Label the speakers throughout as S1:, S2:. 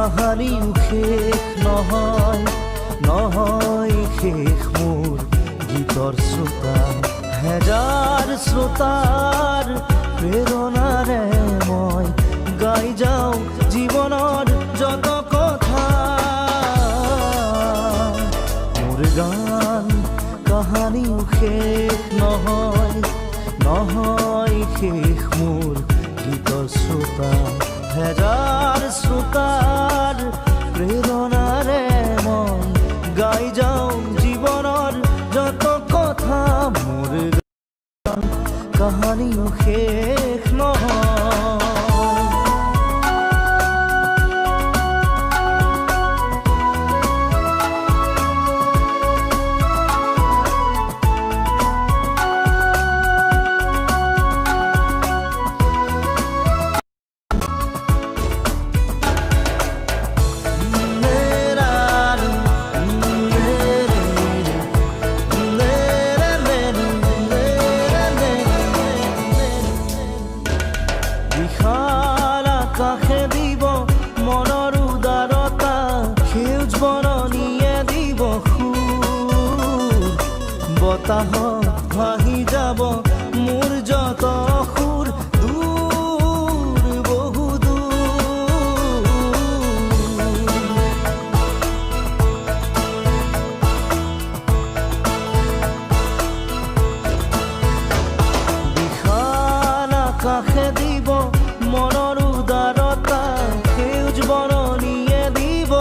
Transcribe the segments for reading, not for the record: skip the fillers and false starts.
S1: কাহানিও শেষ নহয় নহয় শেষ মোৰ গীতৰ শ্ৰোতা হেজাৰ শ্ৰোতাৰ প্ৰেৰণাৰে মই গাই যাওঁ জীৱনৰ যত কথা মোৰ গান কাহানিও শেষ নহয় নহয় শেষ মোৰ গীতৰ শ্ৰোতা হেজাৰ শ্ৰোতাৰ প্ৰেৰণাৰে মই গাই যাওঁ জীৱনৰ যত কথা মোৰ গান কাহানিও শেষ নহয় কাষে দিব মনৰ উদাৰতা সেউজ বৰণীয়ে দিব সুৰ বতাহত ভাহি যাব মোৰ যত সুৰ দূৰ বহু দূৰ বিশাল আকাশে দিব মনৰ উদাৰতা সেউজ বৰণীয়ে দিব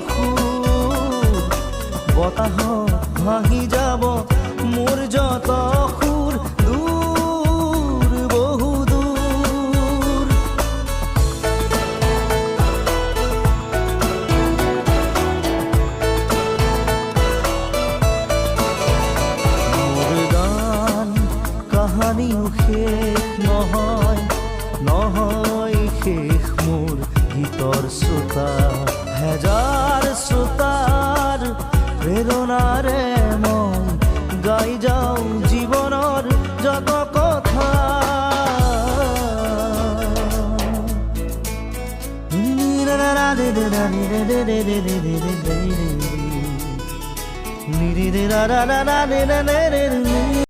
S1: সুৰ বতাহত ভাহি যাব মোৰ যত সুৰ দূৰ বহু দূৰ মোৰ গান কাহানিও শেষ নহয় নহয় শেষ মোৰ গীতৰ শ্ৰোতা হেজাৰ শ্ৰোতাৰ প্ৰেৰণাৰে মই গাই যাওঁ জীৱনৰ যত কথা নি